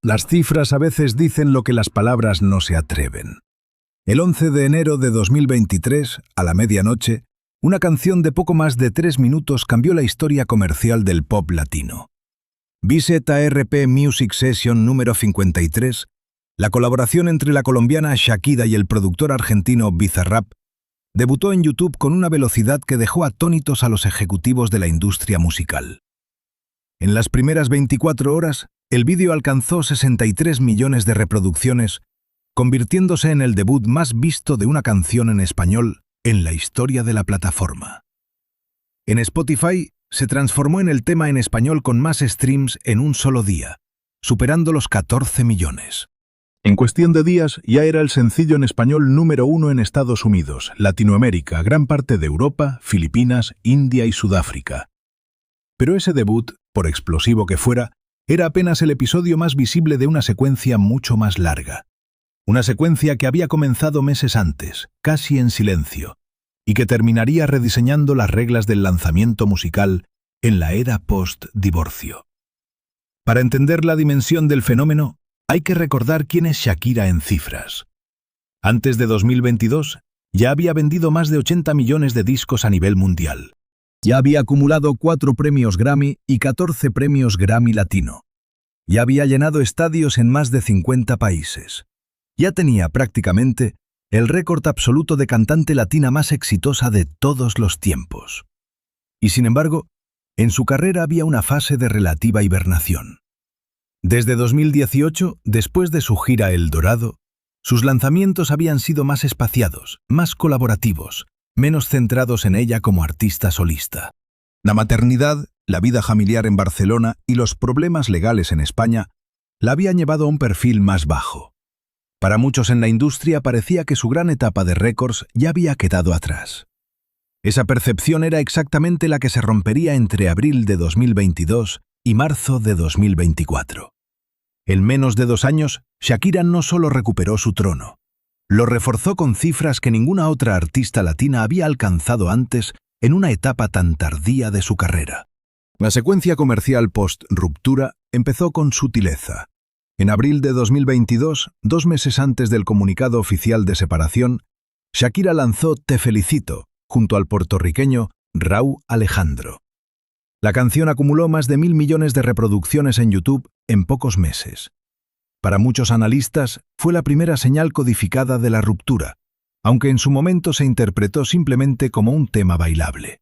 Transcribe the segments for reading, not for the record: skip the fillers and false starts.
Las cifras a veces dicen lo que las palabras no se atreven. El 11 de enero de 2023, a la medianoche, una canción de poco más de 3 minutos cambió la historia comercial del pop latino. BZRP Music Session número 53, la colaboración entre la colombiana Shakira y el productor argentino Bizarrap, debutó en YouTube con una velocidad que dejó atónitos a los ejecutivos de la industria musical. En las primeras 24 horas, el vídeo alcanzó 63 millones de reproducciones, convirtiéndose en el debut más visto de una canción en español en la historia de la plataforma. En Spotify, se transformó en el tema en español con más streams en un solo día, superando los 14 millones. En cuestión de días, ya era el sencillo en español número 1 en Estados Unidos, Latinoamérica, gran parte de Europa, Filipinas, India y Sudáfrica. Pero ese debut, por explosivo que fuera, era apenas el episodio más visible de una secuencia mucho más larga. Una secuencia que había comenzado meses antes, casi en silencio, y que terminaría rediseñando las reglas del lanzamiento musical en la era post-divorcio. Para entender la dimensión del fenómeno, hay que recordar quién es Shakira en cifras. Antes de 2022, ya había vendido más de 80 millones de discos a nivel mundial. Ya había acumulado 4 premios Grammy y 14 premios Grammy Latino. Ya había llenado estadios en más de 50 países. Ya tenía prácticamente el récord absoluto de cantante latina más exitosa de todos los tiempos. Y sin embargo, en su carrera había una fase de relativa hibernación. Desde 2018, después de su gira El Dorado, sus lanzamientos habían sido más espaciados, más colaborativos, menos centrados en ella como artista solista. La maternidad, la vida familiar en Barcelona y los problemas legales en España la habían llevado a un perfil más bajo. Para muchos en la industria parecía que su gran etapa de récords ya había quedado atrás. Esa percepción era exactamente la que se rompería entre abril de 2022 y marzo de 2024. En menos de 2 años, Shakira no solo recuperó su trono, lo reforzó con cifras que ninguna otra artista latina había alcanzado antes en una etapa tan tardía de su carrera. La secuencia comercial post-ruptura empezó con sutileza. En abril de 2022, 2 meses antes del comunicado oficial de separación, Shakira lanzó Te Felicito, junto al puertorriqueño Rauw Alejandro. La canción acumuló más de 1.000 millones de reproducciones en YouTube en pocos meses. Para muchos analistas, fue la primera señal codificada de la ruptura, aunque en su momento se interpretó simplemente como un tema bailable.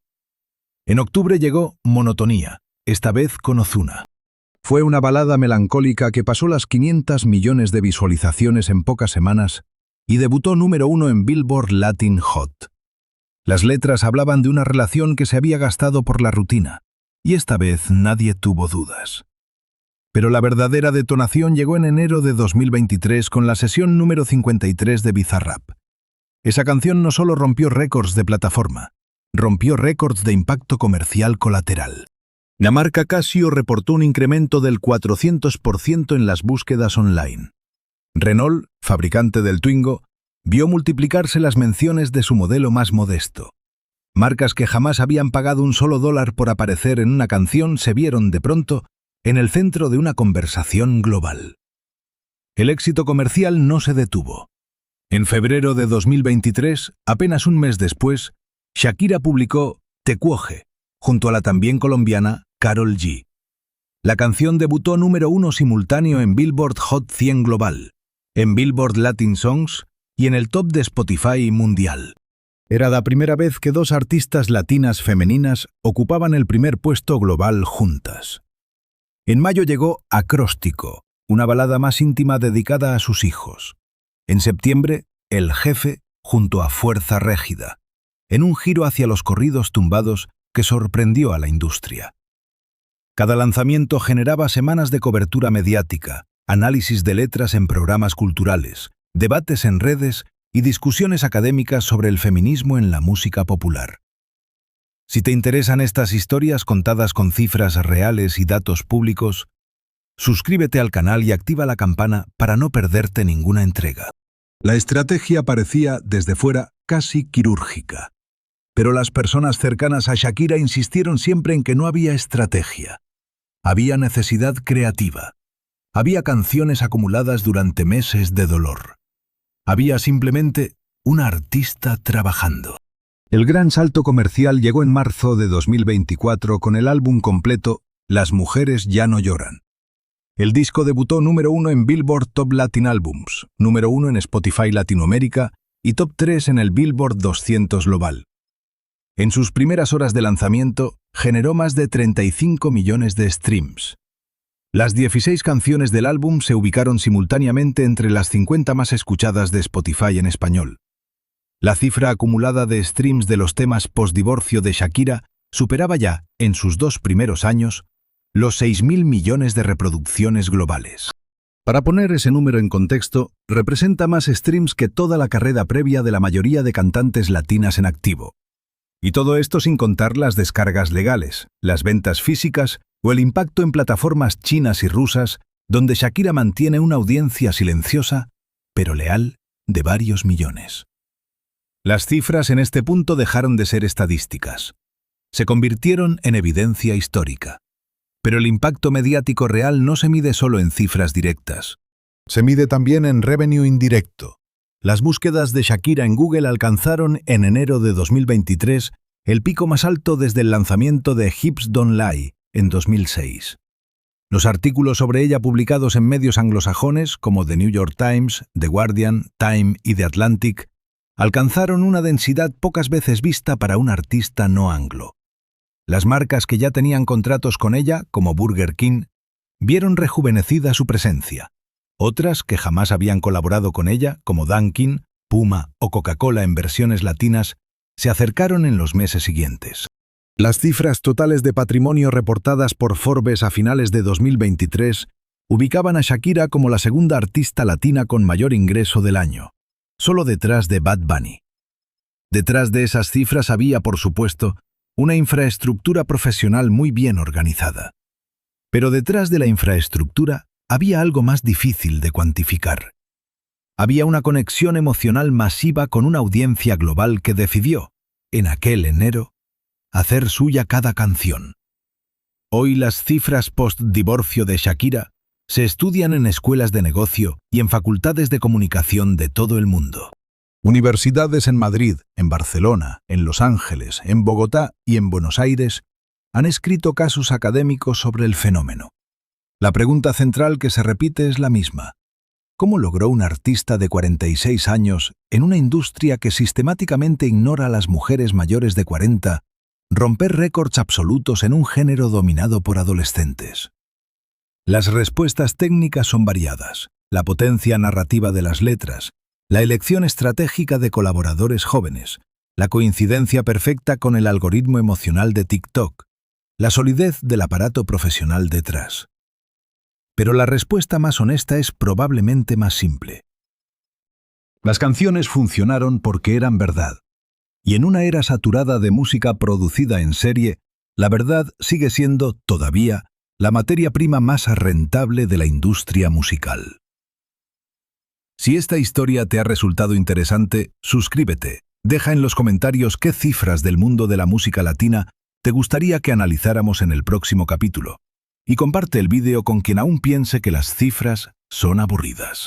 En octubre llegó Monotonía, esta vez con Ozuna. Fue una balada melancólica que pasó las 500 millones de visualizaciones en pocas semanas y debutó número 1 en Billboard Latin Hot. Las letras hablaban de una relación que se había gastado por la rutina, y esta vez nadie tuvo dudas. Pero la verdadera detonación llegó en enero de 2023 con la sesión número 53 de Bizarrap. Esa canción no solo rompió récords de plataforma, rompió récords de impacto comercial colateral. La marca Casio reportó un incremento del 400% en las búsquedas online. Renault, fabricante del Twingo, vio multiplicarse las menciones de su modelo más modesto. Marcas que jamás habían pagado un solo dólar por aparecer en una canción se vieron de pronto en el centro de una conversación global. El éxito comercial no se detuvo. En febrero de 2023, apenas un mes después, Shakira publicó Te Cuoje, junto a la también colombiana Karol G. La canción debutó número 1 simultáneo en Billboard Hot 100 Global, en Billboard Latin Songs y en el top de Spotify mundial. Era la primera vez que 2 artistas latinas femeninas ocupaban el primer puesto global juntas. En mayo llegó Acróstico, una balada más íntima dedicada a sus hijos. En septiembre, El Jefe junto a Fuerza Régida, en un giro hacia los corridos tumbados que sorprendió a la industria. Cada lanzamiento generaba semanas de cobertura mediática, análisis de letras en programas culturales, debates en redes y discusiones académicas sobre el feminismo en la música popular. Si te interesan estas historias contadas con cifras reales y datos públicos, suscríbete al canal y activa la campana para no perderte ninguna entrega. La estrategia parecía, desde fuera, casi quirúrgica. Pero las personas cercanas a Shakira insistieron siempre en que no había estrategia. Había necesidad creativa. Había canciones acumuladas durante meses de dolor. Había simplemente una artista trabajando. El gran salto comercial llegó en marzo de 2024 con el álbum completo Las mujeres ya no lloran. El disco debutó número 1 en Billboard Top Latin Albums, número 1 en Spotify Latinoamérica y top 3 en el Billboard 200 Global. En sus primeras horas de lanzamiento, generó más de 35 millones de streams. Las 16 canciones del álbum se ubicaron simultáneamente entre las 50 más escuchadas de Spotify en español. La cifra acumulada de streams de los temas post-divorcio de Shakira superaba ya, en sus 2 primeros años, los 6.000 millones de reproducciones globales. Para poner ese número en contexto, representa más streams que toda la carrera previa de la mayoría de cantantes latinas en activo. Y todo esto sin contar las descargas legales, las ventas físicas o el impacto en plataformas chinas y rusas, donde Shakira mantiene una audiencia silenciosa, pero leal, de varios millones. Las cifras en este punto dejaron de ser estadísticas. Se convirtieron en evidencia histórica. Pero el impacto mediático real no se mide solo en cifras directas. Se mide también en revenue indirecto. Las búsquedas de Shakira en Google alcanzaron en enero de 2023 el pico más alto desde el lanzamiento de Hips Don't Lie en 2006. Los artículos sobre ella publicados en medios anglosajones como The New York Times, The Guardian, Time y The Atlantic alcanzaron una densidad pocas veces vista para un artista no anglo. Las marcas que ya tenían contratos con ella, como Burger King, vieron rejuvenecida su presencia. Otras que jamás habían colaborado con ella, como Dunkin', Puma o Coca-Cola en versiones latinas, se acercaron en los meses siguientes. Las cifras totales de patrimonio reportadas por Forbes a finales de 2023 ubicaban a Shakira como la segunda artista latina con mayor ingreso del año, solo detrás de Bad Bunny. Detrás de esas cifras había, por supuesto, una infraestructura profesional muy bien organizada. Pero detrás de la infraestructura había algo más difícil de cuantificar. Había una conexión emocional masiva con una audiencia global que decidió, en aquel enero, hacer suya cada canción. Hoy las cifras post-divorcio de Shakira se estudian en escuelas de negocio y en facultades de comunicación de todo el mundo. Universidades en Madrid, en Barcelona, en Los Ángeles, en Bogotá y en Buenos Aires han escrito casos académicos sobre el fenómeno. La pregunta central que se repite es la misma. ¿Cómo logró un artista de 46 años, en una industria que sistemáticamente ignora a las mujeres mayores de 40, romper récords absolutos en un género dominado por adolescentes? Las respuestas técnicas son variadas. La potencia narrativa de las letras, la elección estratégica de colaboradores jóvenes, la coincidencia perfecta con el algoritmo emocional de TikTok, la solidez del aparato profesional detrás. Pero la respuesta más honesta es probablemente más simple. Las canciones funcionaron porque eran verdad. Y en una era saturada de música producida en serie, la verdad sigue siendo, todavía, la materia prima más rentable de la industria musical. Si esta historia te ha resultado interesante, suscríbete, deja en los comentarios qué cifras del mundo de la música latina te gustaría que analizáramos en el próximo capítulo. Y comparte el vídeo con quien aún piense que las cifras son aburridas.